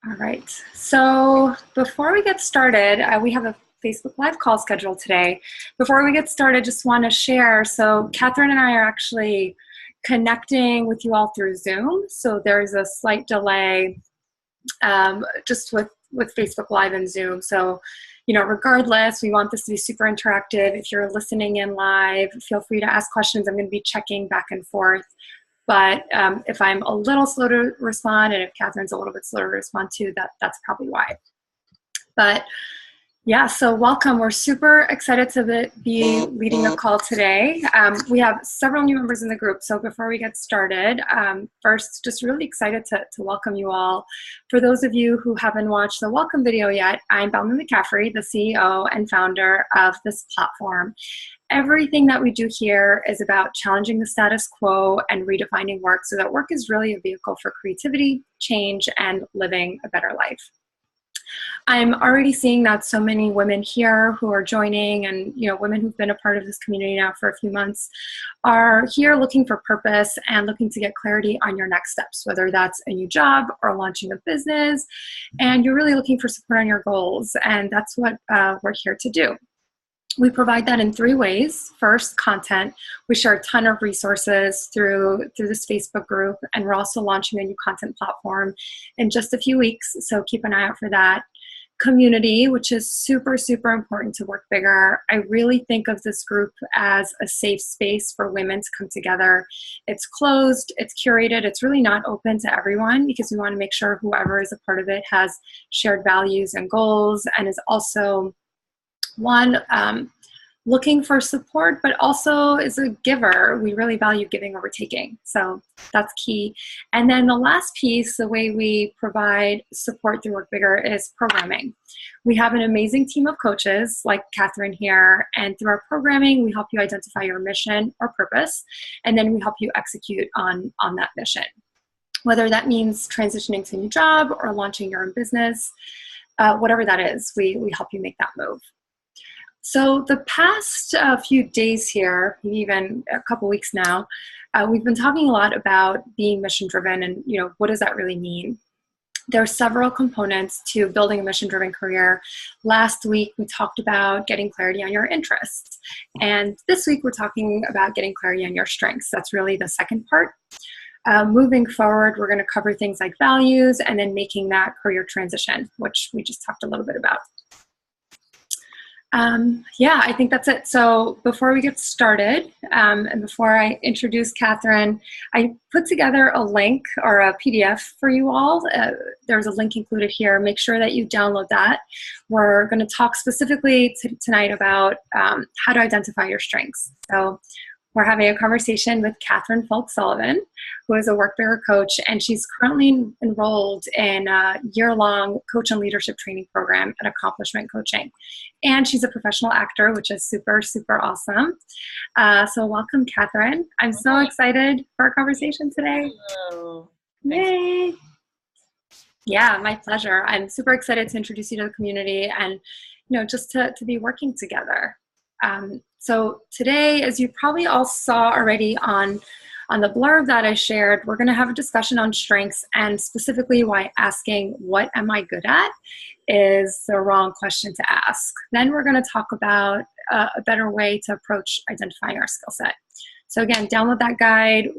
All right. So before we get started, we have a Facebook Live call scheduled today. Before we get started, just want to share. So Katherine and I are actually connecting with you all through Zoom. So there's a slight delay just with Facebook Live and Zoom. So, regardless, we want this to be super interactive. If you're listening in live, feel free to ask questions. I'm going to be checking back and forth. But if I'm a little slow to respond, and if Catherine's a little bit slower to respond too, that's probably why. But yeah, so welcome. We're super excited to be leading the call today. We have several new members in the group. So before we get started, first, just really excited to welcome you all. For those of you who haven't watched the welcome video yet, I'm Belma McCaffrey, the CEO and founder of this platform. Everything that we do here is about challenging the status quo and redefining work so that work is really a vehicle for creativity, change, and living a better life. I'm already seeing that so many women here who are joining and, women who've been a part of this community now for a few months are here looking for purpose and looking to get clarity on your next steps, whether that's a new job or launching a business, and you're really looking for support on your goals. And that's what we're here to do. We provide that in three ways. First, content. We share a ton of resources through this Facebook group, and we're also launching a new content platform in just a few weeks, so keep an eye out for that. Community, which is super, super important to Work Bigger. I really think of this group as a safe space for women to come together. It's closed, it's curated, it's really not open to everyone because we want to make sure whoever is a part of it has shared values and goals and is also looking for support, but also is a giver. We really value giving over taking. So that's key. And then the last piece, the way we provide support through Work Bigger is programming. We have an amazing team of coaches like Katherine here, and through our programming, we help you identify your mission or purpose, and then we help you execute on that mission. Whether that means transitioning to a new job or launching your own business, whatever that is, we help you make that move. So the past few days here, even a couple weeks now, we've been talking a lot about being mission-driven and, what does that really mean? There are several components to building a mission-driven career. Last week, we talked about getting clarity on your interests. And this week, we're talking about getting clarity on your strengths. That's really the second part. Moving forward, we're going to cover things like values and then making that career transition, which we just talked a little bit about. Yeah, I think that's it. So before we get started, and before I introduce Katherine, I put together a link or a PDF for you all. There's a link included here. Make sure that you download that. We're going to talk specifically tonight about how to identify your strengths. So we're having a conversation with Katherine Folk-Sullivan, who is a Work Bigger coach, and she's currently enrolled in a year-long coach and leadership training program at Accomplishment Coaching. And she's a professional actor, which is super, super awesome. So welcome, Katherine. I'm so excited for our conversation today. Hello. Yay. Yeah, my pleasure. I'm super excited to introduce you to the community and, just to be working together. So today, as you probably all saw already on the blurb that I shared, we're going to have a discussion on strengths and specifically why asking what am I good at is the wrong question to ask. Then we're going to talk about a better way to approach identifying our skill set. So again, download that guide.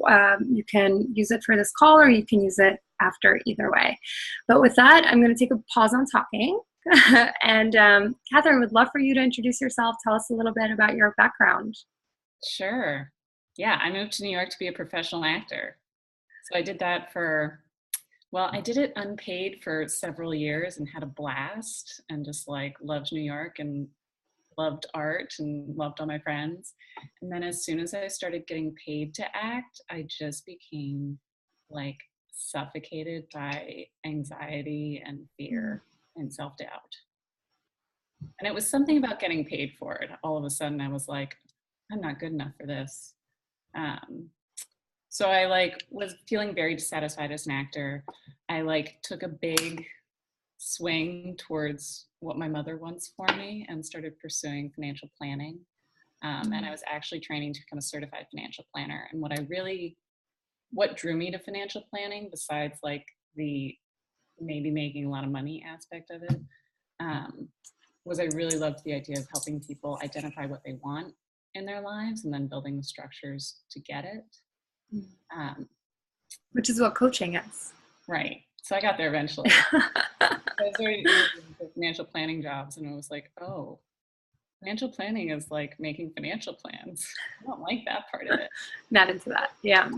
You can use it for this call or you can use it after, either way. But with that, I'm going to take a pause on talking. And Katherine, would love for you to introduce yourself. Tell us a little bit about your background. Sure. Yeah, I moved to New York to be a professional actor. So I did that I did it unpaid for several years and had a blast and just loved New York and loved art and loved all my friends. And then as soon as I started getting paid to act, I just became suffocated by anxiety and fear and self-doubt. And it was something about getting paid for it. All of a sudden I was like, I'm not good enough for this. So I was feeling very dissatisfied as an actor. I took a big swing towards what my mother wants for me and started pursuing financial planning. And I was actually training to become a certified financial planner. And what drew me to financial planning, besides the maybe making a lot of money aspect of it, was I really loved the idea of helping people identify what they want in their lives and then building the structures to get it. Which is what coaching is. Right. So I got there eventually. I was already doing financial planning jobs, and it was like, oh, financial planning is like making financial plans. I don't like that part of it. Not into that. Yeah.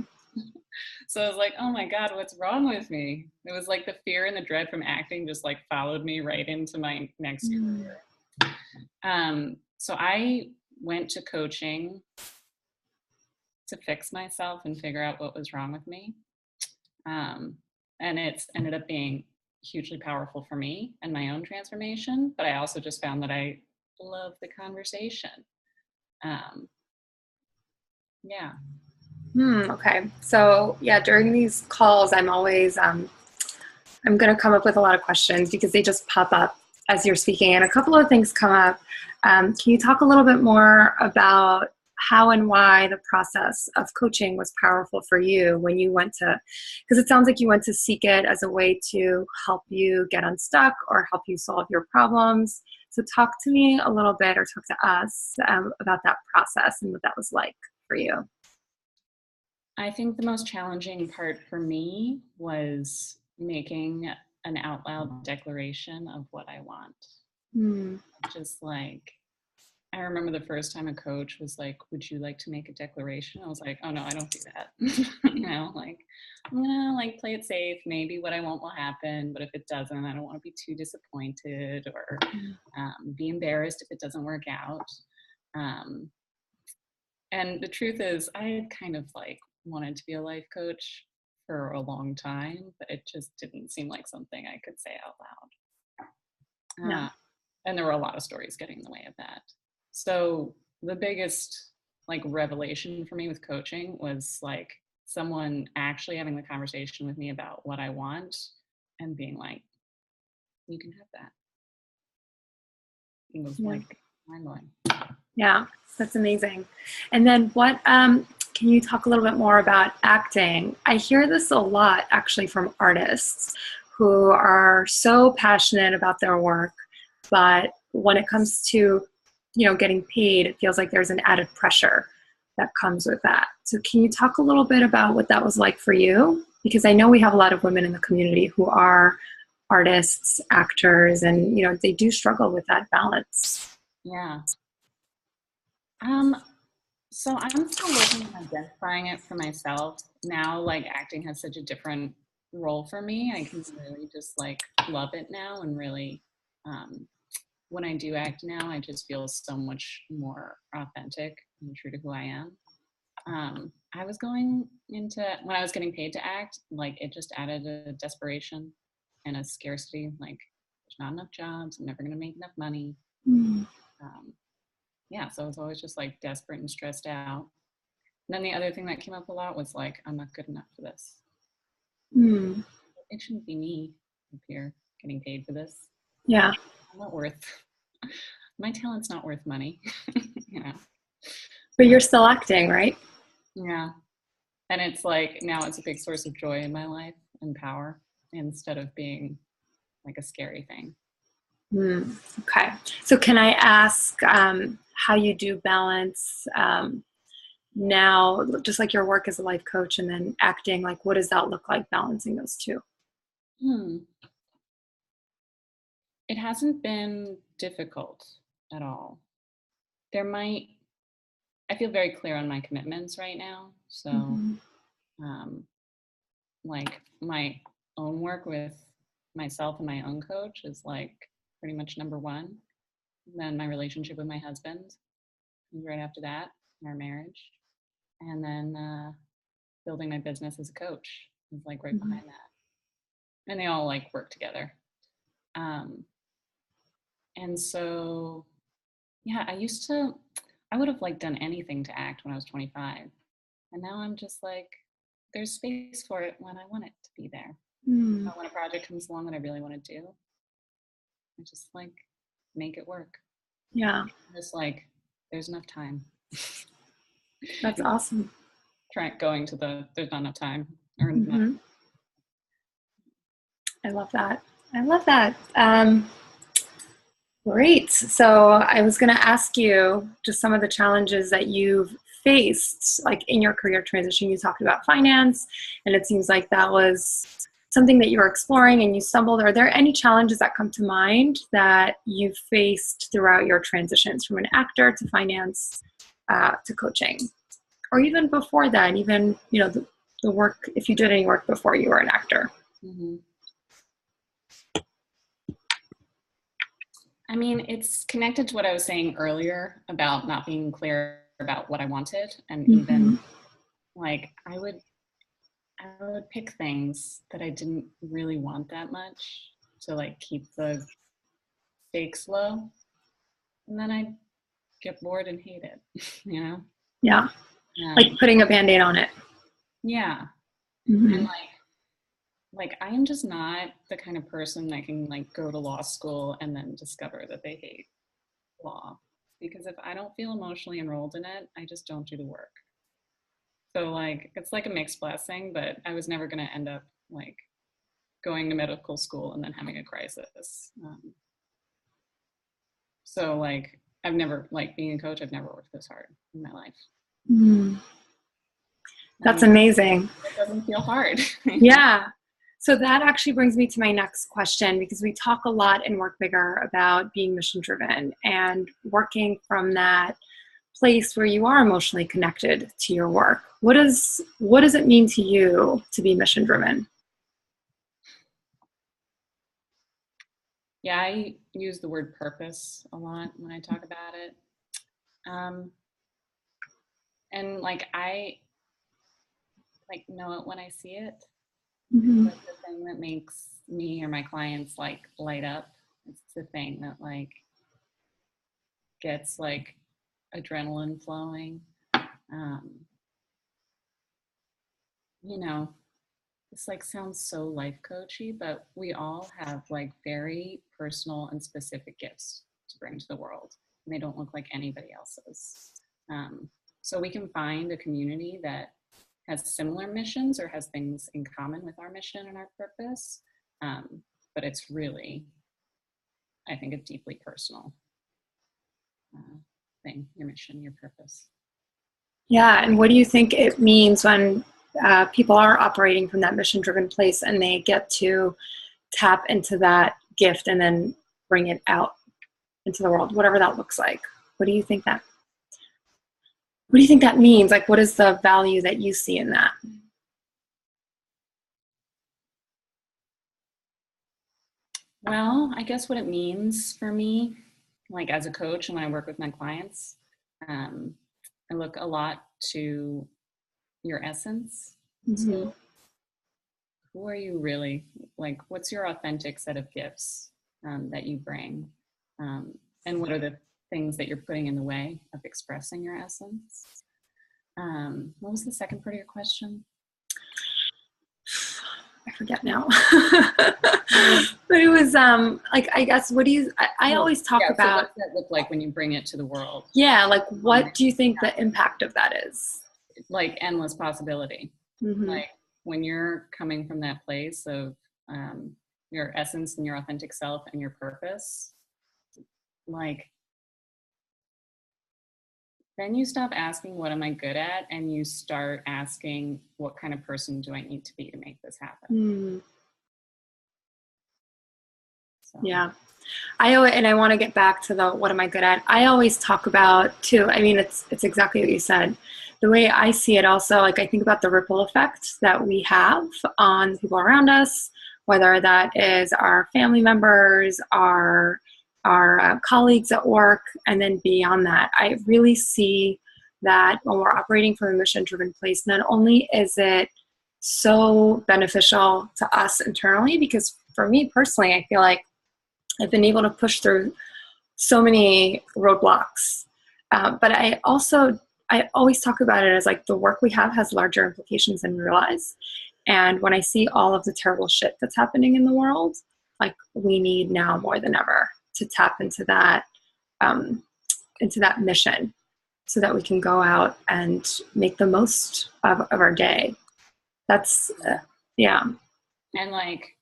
So I was like, oh my God, what's wrong with me? It was like the fear and the dread from acting just like followed me right into my next career. So I went to coaching to fix myself and figure out what was wrong with me. And it's ended up being hugely powerful for me and my own transformation. But I also just found that I love the conversation. Yeah. Okay. So yeah, during these calls, I'm always, I'm going to come up with a lot of questions because they just pop up as you're speaking, and a couple of things come up. Can you talk a little bit more about how and why the process of coaching was powerful for you when you went to, because it sounds like you went to seek it as a way to help you get unstuck or help you solve your problems. So talk to me a little bit, or talk to us about that process and what that was like for you. I think the most challenging part for me was making an out loud declaration of what I want. Just like, I remember the first time a coach was like, would you like to make a declaration? I was like, oh no, I don't do that. You know, like, I'm gonna like play it safe. Maybe what I want will happen, but if it doesn't, I don't want to be too disappointed or be embarrassed if it doesn't work out. And the truth is, I had kind of like wanted to be a life coach for a long time, but it just didn't seem like something I could say out loud. Yeah. And there were a lot of stories getting in the way of that. So the biggest like revelation for me with coaching was like someone actually having the conversation with me about what I want and being like, you can have that. It was like mind blowing. Yeah, that's amazing. And then what, can you talk a little bit more about acting? I hear this a lot actually from artists who are so passionate about their work, but when it comes to, you know, getting paid, it feels like there's an added pressure that comes with that. So can you talk a little bit about what that was like for you? Because I know we have a lot of women in the community who are artists, actors, and, you know, they do struggle with that balance. Yeah. So I'm still working on identifying it for myself. Now, like acting has such a different role for me. I can really just like love it now, and really, when I do act now, I just feel so much more authentic and true to who I am. I was going into, when I was getting paid to act, like it just added a desperation and a scarcity. Like there's not enough jobs. I'm never going to make enough money. Yeah, so I was always just like desperate and stressed out. And then the other thing that came up a lot was like, I'm not good enough for this. It shouldn't be me up here getting paid for this. Yeah. I'm not worth, my talent's not worth money, you know. But you're still acting, right? Yeah. And it's like, now it's a big source of joy in my life and power instead of being like a scary thing. Okay. So can I ask how you do balance now, just like your work as a life coach and then acting, like what does that look like balancing those two? It hasn't been difficult at all. I feel very clear on my commitments right now. So like my own work with myself and my own coach is like pretty much number one. And then my relationship with my husband is right after that, our marriage. And then building my business as a coach is like right behind that. And they all like work together. And so, yeah, I would have like done anything to act when I was 25. And now I'm just like, there's space for it when I want it to be there. When a project comes along that I really want to do, I just like make it work. Yeah. Just like, there's enough time. That's awesome. There's not enough time. Or not. I love that. I love that. Great. So I was going to ask you just some of the challenges that you've faced, like in your career transition. You talked about finance, and it seems like that was something that you were exploring and you stumbled. Are there any challenges that come to mind that you've faced throughout your transitions from an actor to finance to coaching? Or even before that, even, the work, if you did any work before you were an actor? Mm-hmm. I mean, it's connected to what I was saying earlier about not being clear about what I wanted. And even like I would pick things that I didn't really want that much to like keep the stakes low. And then I'd get bored and hate it, Yeah. Like putting a Band-Aid on it. Yeah. Mm-hmm. And like I am just not the kind of person that can like go to law school and then discover that they hate law, because if I don't feel emotionally enrolled in it, I just don't do the work. So like it's like a mixed blessing, but I was never going to end up like going to medical school and then having a crisis. So like I've never, like being a coach, I've never worked this hard in my life. Mm. That's amazing. It doesn't feel hard. Yeah. So that actually brings me to my next question, because we talk a lot in Work Bigger about being mission driven and working from that place where you are emotionally connected to your work. What does it mean to you to be mission driven? Yeah, I use the word purpose a lot when I talk about it. And like I like know it when I see it. Mm-hmm. It's the thing that makes me or my clients like light up. It's the thing that like gets like adrenaline flowing. This like sounds so life coachy, but we all have like very personal and specific gifts to bring to the world, and they don't look like anybody else's. So we can find a community that has similar missions or has things in common with our mission and our purpose. But it's really, I think, a deeply personal thing, your mission, your purpose. Yeah. And what do you think it means when people are operating from that mission-driven place and they get to tap into that gift and then bring it out into the world, whatever that looks like? What do you think that means? Like, what is the value that you see in that? Well, I guess what it means for me, like as a coach and when I work with my clients, I look a lot to your essence. Mm-hmm. So who are you really? Like, what's your authentic set of gifts that you bring? And what are the things that you're putting in the way of expressing your essence? What was the second part of your question? I forget now. But it was like, I guess, what do you, I always talk about. So what's that look like when you bring it to the world? Yeah, like what do you think the impact of that is? Like endless possibility. Mm-hmm. Like when you're coming from that place of your essence and your authentic self and your purpose, like then you stop asking what am I good at and you start asking what kind of person do I need to be to make this happen. So. Yeah. I want to get back to the what am I good at. I always talk about too, I mean, it's exactly what you said. The way I see it also, like I think about the ripple effect that we have on people around us, whether that is our family members, our colleagues at work, and then beyond that. I really see that when we're operating from a mission-driven place, not only is it so beneficial to us internally, because for me personally, I feel like I've been able to push through so many roadblocks. But I always talk about it as like the work we have has larger implications than we realize. And when I see all of the terrible shit that's happening in the world, like we need now more than ever to tap into that mission so that we can go out and make the most of our day. That's, yeah. And like,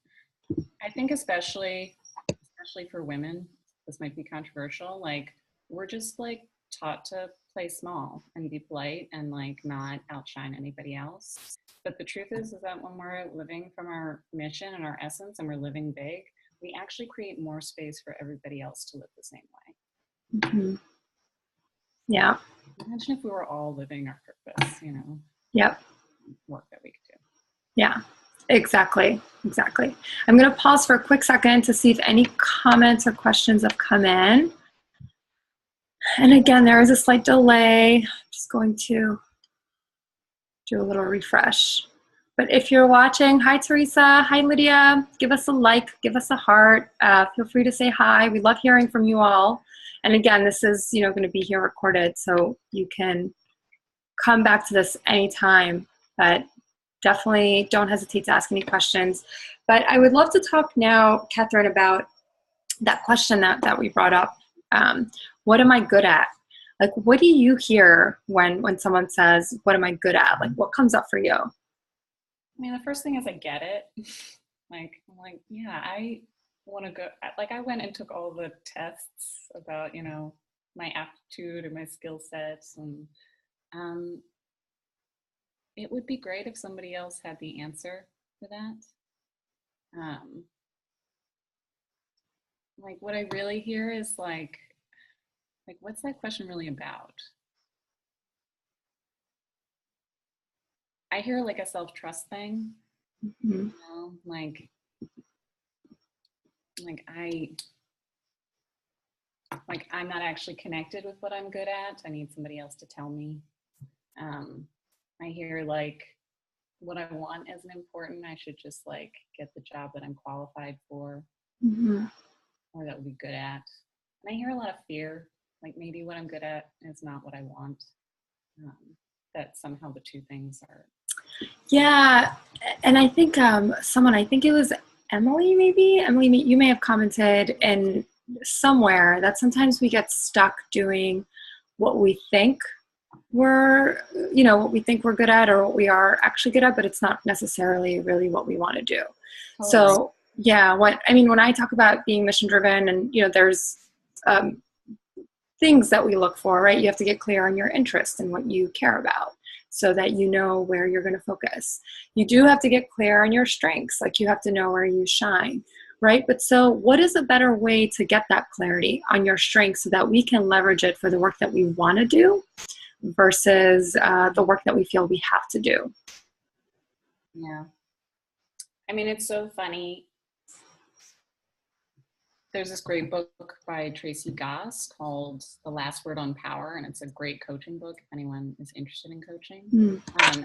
I think especially for women, this might be controversial. Like we're just like taught to play small and be polite and like not outshine anybody else. But the truth is that when we're living from our mission and our essence and we're living big, we actually create more space for everybody else to live the same way. Mm-hmm. Yeah. Imagine if we were all living our purpose, Yep. work that we could do. Yeah, exactly. Exactly. I'm going to pause for a quick second to see if any comments or questions have come in. And again, there is a slight delay. I'm just going to do a little refresh. But if you're watching, hi Teresa, hi Lydia, give us a like, give us a heart. Feel free to say hi. We love hearing from you all. And again, this is going to be here recorded, so you can come back to this anytime. But definitely don't hesitate to ask any questions. But I would love to talk now, Katherine, about that question that we brought up. What am I good at? Like, what do you hear when someone says, what am I good at? Like, what comes up for you? I mean, the first thing is I get it. I'm like, yeah, I want to go. Like, I went and took all the tests about, my aptitude and my skill sets. And it would be great if somebody else had the answer for that. Like, what I really hear is like, what's that question really about? I hear like a self-trust thing. Mm-hmm. Like I'm not actually connected with what I'm good at. I need somebody else to tell me. I hear like what I want isn't important. I should just like get the job that I'm qualified for, Mm-hmm. or that would be good at. And I hear a lot of fear, like maybe what I'm good at is not what I want. That somehow the two things are. Yeah, and I think I think it was Emily, maybe. Emily, you may have commented in somewhere that sometimes we get stuck doing what we think what we think we're good at or what we are actually good at, but it's not necessarily really what we want to do. Totally. So yeah, when I talk about being mission driven and, there's things that we look for, right? You have to get clear on your interests and what you care about so that you know where you're going to focus. You do have to get clear on your strengths. Like you have to know where you shine, right? But so what is a better way to get that clarity on your strengths so that we can leverage it for the work that we want to do versus the work that we feel we have to do? Yeah. I mean, it's so funny. There's this great book by Tracy Goss called The Last Word on Power, and it's a great coaching book if anyone is interested in coaching.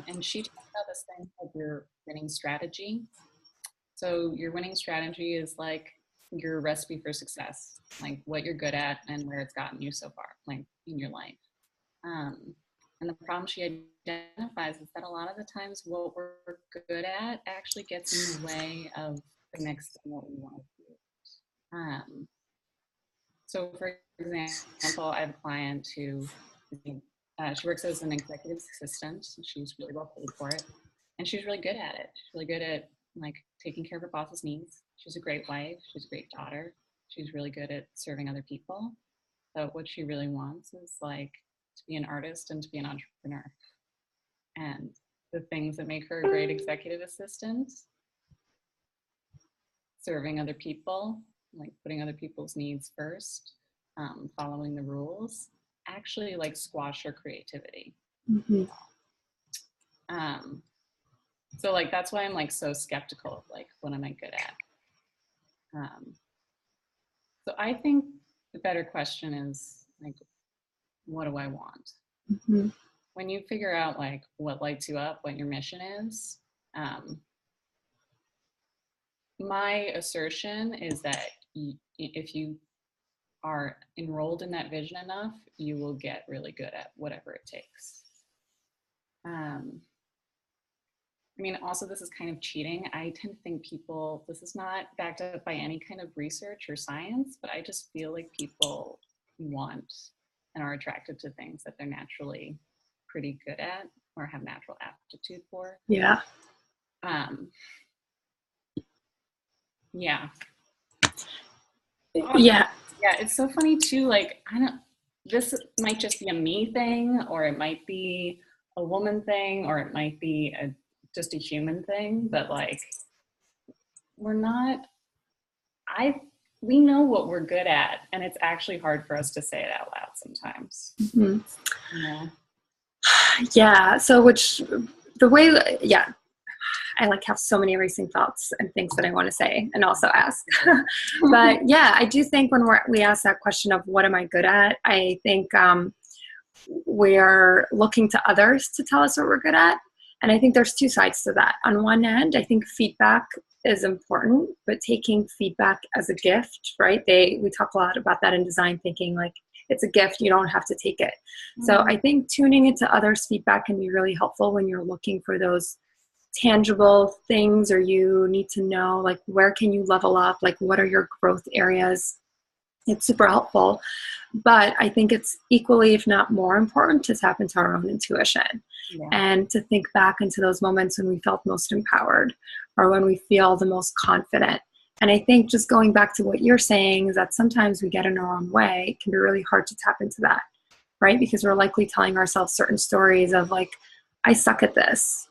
And she talks about this thing called your winning strategy. So your winning strategy is like your recipe for success, like what you're good at and where it's gotten you so far, like in your life. And the problem she identifies is that a lot of the times what we're good at actually gets in the way of the next thing that we want to do. So for example, I have a client who, she works as an executive assistant. She's really well paid for it. And she's really good at it. She's really good at like taking care of her boss's needs. She's a great wife. She's a great daughter. She's really good at serving other people. So what she really wants is like to be an artist and to be an entrepreneur. And the things that make her a great executive assistant, serving other people, like putting other people's needs first, following the rules, actually like squash her creativity. Mm-hmm. So like that's why I'm like so skeptical of like what am I good at. So I think the better question is like, what do I want? Mm-hmm. When you figure out like what lights you up, what your mission is, my assertion is that if you are enrolled in that vision enough, you will get really good at whatever it takes. I mean, also this is kind of cheating. I tend to think this is not backed up by any kind of research or science, but I just feel like people want and are attracted to things that they're naturally pretty good at or have natural aptitude for. Yeah. Yeah. Yeah. Yeah, it's so funny too. Like, this might just be a me thing, or it might be a woman thing, or it might be just a human thing, but like, we're not, we know what we're good at, and it's actually hard for us to say it out loud sometimes. Mm-hmm. Yeah. Yeah. So yeah, I like have so many racing thoughts and things that I want to say and also ask. But yeah, I do think when we ask that question of what am I good at, I think we're looking to others to tell us what we're good at. And I think there's two sides to that. On one end, I think feedback is important, but taking feedback as a gift, right? We talk a lot about that in design thinking, like it's a gift, you don't have to take it. Mm-hmm. So I think tuning into others' feedback can be really helpful when you're looking for those tangible things, or you need to know, like, where can you level up? Like, what are your growth areas? It's super helpful. But I think it's equally, if not more important, to tap into our own intuition and to think back into those moments when we felt most empowered or when we feel the most confident. And I think just going back to what you're saying is that sometimes we get in our own way. It can be really hard to tap into that, right? Because we're likely telling ourselves certain stories of like, I suck at this.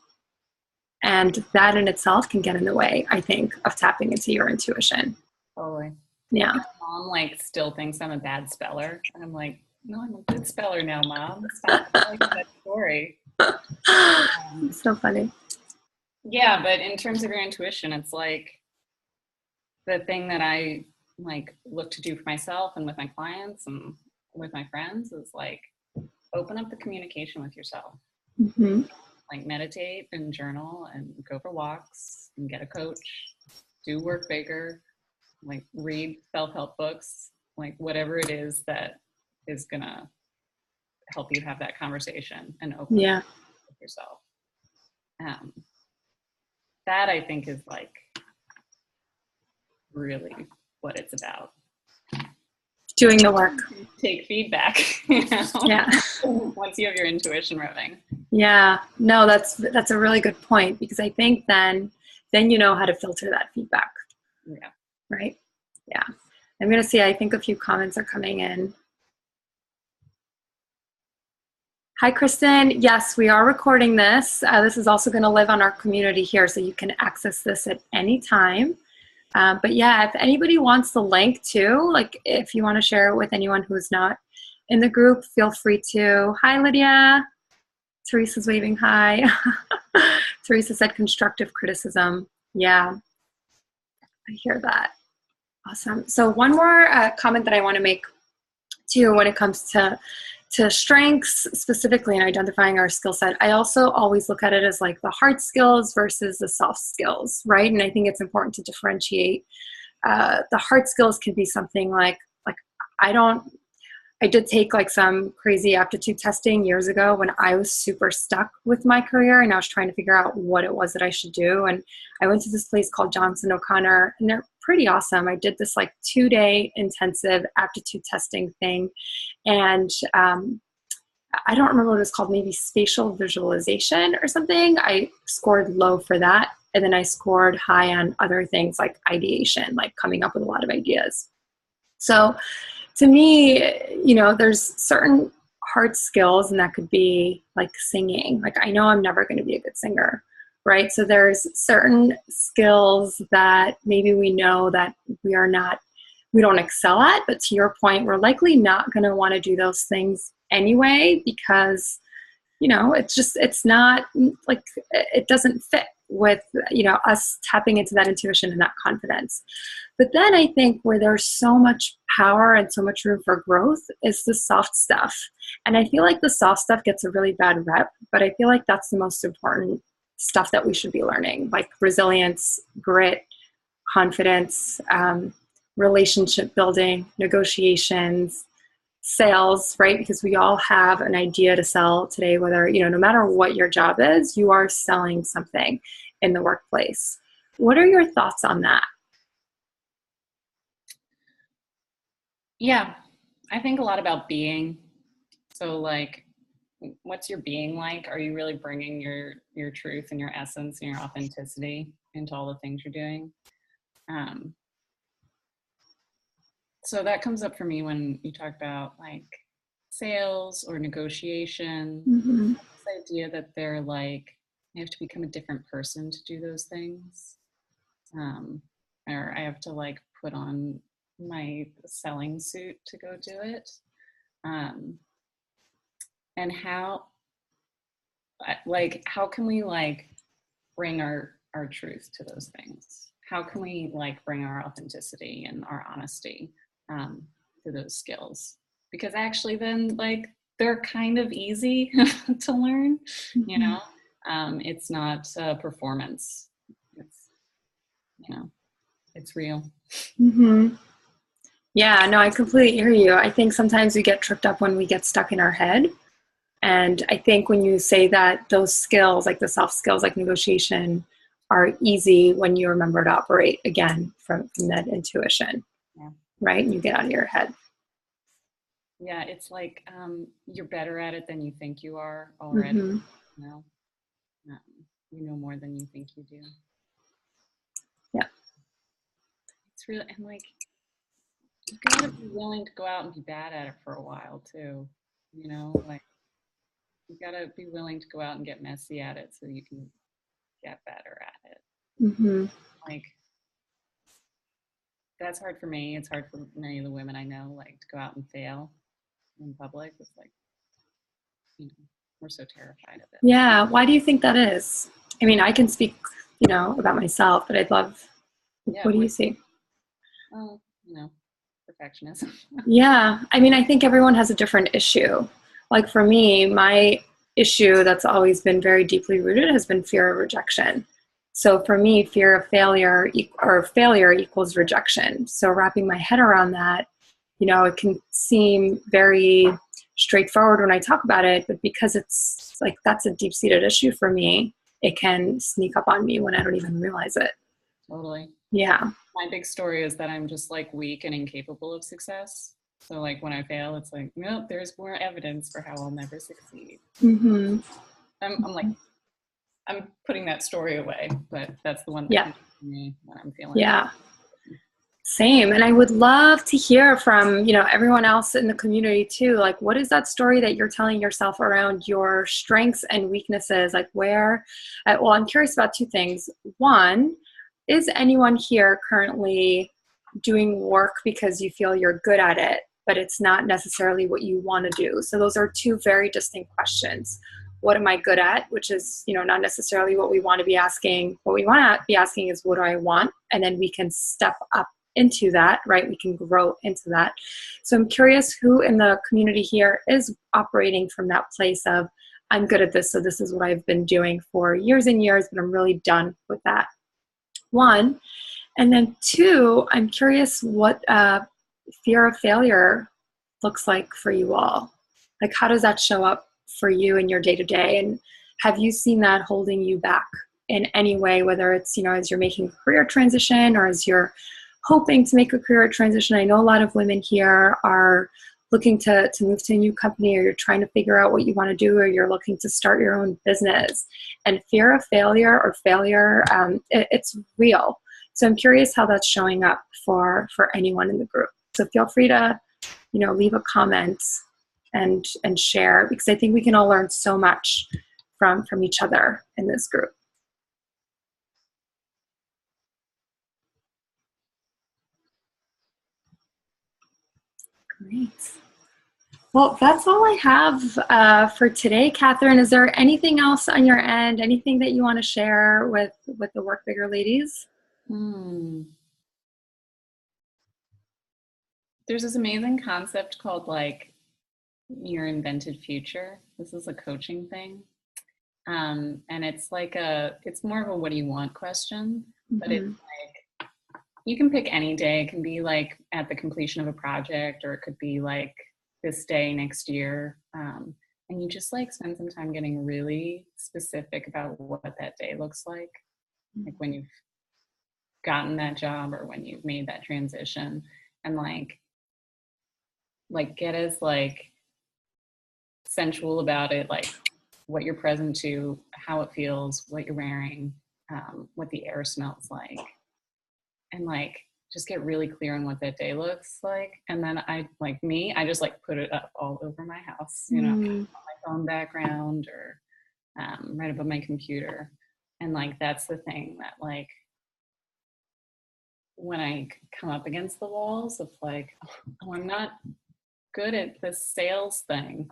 And that in itself can get in the way, I think, of tapping into your intuition. Totally. Yeah. My mom like still thinks I'm a bad speller. And I'm like, no, I'm a good speller now, Mom. Stop telling that story. So funny. Yeah, but in terms of your intuition, it's like the thing that I like look to do for myself and with my clients and with my friends is like open up the communication with yourself. Mm-hmm. Like meditate and journal and go for walks and get a coach, do work bigger, like read self-help books, like whatever it is that is gonna help you have that conversation and open up with yourself. That I think is like really what it's about. Doing the work. Take feedback, you know? Yeah. Once you have your intuition moving. Yeah. No, that's a really good point, because I think then you know how to filter that feedback. Yeah. Right? Yeah. I'm going to see, I think a few comments are coming in. Hi, Kristen. Yes, we are recording this. This is also going to live on our community here, so you can access this at any time. But yeah, if anybody wants the link too, like if you want to share it with anyone who's not in the group, feel free to. Hi, Lydia. Teresa's waving hi. Teresa said constructive criticism. Yeah, I hear that. Awesome. So one more comment that I want to make too when it comes to strengths specifically and identifying our skill set, I also always look at it as like the hard skills versus the soft skills, right? And I think it's important to differentiate. The hard skills can be something like I did take like some crazy aptitude testing years ago when I was super stuck with my career and I was trying to figure out what it was that I should do. And I went to this place called Johnson O'Connor, and they're pretty awesome. I did this like 2-day intensive aptitude testing thing. And I don't remember what it was called, maybe spatial visualization or something. I scored low for that. And then I scored high on other things like ideation, like coming up with a lot of ideas. So to me, you know, there's certain hard skills, and that could be like singing. Like I know I'm never going to be a good singer, right? So there's certain skills that maybe we know that we don't excel at, but to your point, we're likely not going to want to do those things anyway, because, you know, it's not like, it doesn't fit with, you know, us tapping into that intuition and that confidence. But then I think where there's so much power and so much room for growth is the soft stuff. And I feel like the soft stuff gets a really bad rep, but I feel like that's the most important stuff that we should be learning, like resilience, grit, confidence, relationship building, negotiations, sales, right? Because we all have an idea to sell today, whether, you know, no matter what your job is, you are selling something in the workplace. What are your thoughts on that? Yeah, I think a lot about being. So like, what's your being like? Are you really bringing your truth and your essence and your authenticity into all the things you're doing? Um, so that comes up for me when you talk about like sales or negotiation. Mm-hmm. This idea that they're like, I have to become a different person to do those things. Um, or I have to like put on my selling suit to go do it. Um, and how can we like bring our truth to those things? How can we like bring our authenticity and our honesty to those skills? Because actually then like they're kind of easy to learn, you know. It's not a performance. It's, you know, it's real. Mm-hmm. Yeah, no, I completely hear you. I think sometimes we get tripped up when we get stuck in our head. And I think when you say that those skills, like the soft skills, like negotiation, are easy when you remember to operate again from that intuition, Yeah. right? And you get out of your head. Yeah, it's like you're better at it than you think you are already. Mm-hmm. You know, um, you know more than you think you do. Yeah. It's really, and like you gotta be willing to go out and be bad at it for a while too. You know, like you gotta be willing to go out and get messy at it so you can get better at it. Mm-hmm. Like that's hard for me. It's hard for many of the women I know, like to go out and fail in public. It's like, you know, we're so terrified of it. Yeah. Why do you think that is? I mean, I can speak, about myself, but I'd love, Yeah, what do you see? well, you know, perfectionism. Yeah. I mean, I think everyone has a different issue. Like for me, my issue that's always been very deeply rooted has been fear of rejection. So for me, fear of failure or failure equals rejection. So wrapping my head around that, it can seem very straightforward when I talk about it, but because it's like that's a deep-seated issue for me, it can sneak up on me when I don't even realize it. Totally. Yeah. My big story is that I'm just like weak and incapable of success. So like when I fail, it's like, nope, there's more evidence for how I'll never succeed. Mm-hmm. I'm like, I'm putting that story away, but that's the one that Yeah. comes to me when I'm feeling. Yeah. Same. And I would love to hear from, everyone else in the community too. Like, what is that story that you're telling yourself around your strengths and weaknesses? Like well, I'm curious about two things. One, is anyone here currently doing work because you feel you're good at it, but it's not necessarily what you want to do? So those are two very distinct questions. What am I good at? Which is, not necessarily what we want to be asking. What we want to be asking is, what do I want? And then we can step up into that, right? We can grow into that. So I'm curious who in the community here is operating from that place of, I'm good at this, so this is what I've been doing for years and years, but I'm really done with that. One. And then two, I'm curious what fear of failure looks like for you all. Like, how does that show up for you in your day-to-day? And have you seen that holding you back in any way, whether it's, as you're making a career transition or as you're hoping to make a career transition? I know a lot of women here are looking to move to a new company, or you're trying to figure out what you want to do, or you're looking to start your own business. And fear of failure it's real. So I'm curious how that's showing up for anyone in the group. So feel free to, leave a comment and share, because I think we can all learn so much from each other in this group. Great. Well, that's all I have for today, Katherine. Is there anything else on your end? Anything that you want to share with the Work Bigger ladies? There's this amazing concept called like your invented future. This is a coaching thing. And it's like it's more of a what do you want question, but it's like, you can pick any day. It can be like at the completion of a project, or it could be like this day next year. And you just like spend some time getting really specific about what that day looks like when you've gotten that job or when you've made that transition, and like get as like sensual about it, like what you're present to, how it feels, what you're wearing, what the air smells like, and like just get really clear on what that day looks like. And then I just like put it up all over my house, you know, on my phone background or right above my computer. And like that's the thing that like when I come up against the walls of like, oh, I'm not good at this sales thing.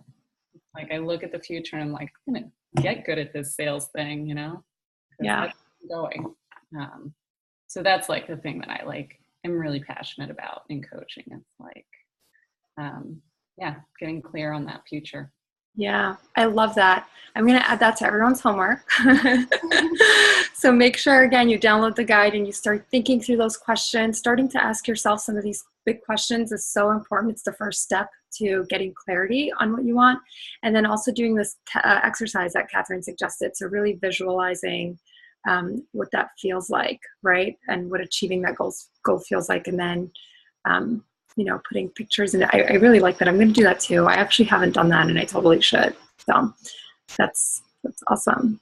Like I look at the future and I'm like, I'm gonna get good at this sales thing, you know? Yeah. That's going. So that's like the thing that I like am really passionate about in coaching. It's like, getting clear on that future. Yeah, I love that. I'm going to add that to everyone's homework. So make sure, again, you download the guide and you start thinking through those questions. Starting to ask yourself some of these big questions is so important. It's the first step to getting clarity on what you want. And then also doing this exercise that Katherine suggested. So really visualizing what that feels like, right? And what achieving that goal feels like. And then putting pictures in it. I really like that. I'm going to do that too. I actually haven't done that and I totally should. So that's awesome.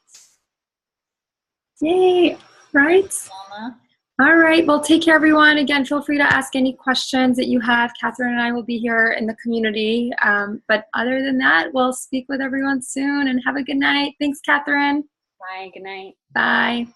Yay. Right. All right. Well, take care, everyone. Again, feel free to ask any questions that you have. Katherine and I will be here in the community. But other than that, we'll speak with everyone soon and have a good night. Thanks, Katherine. Bye. Good night. Bye.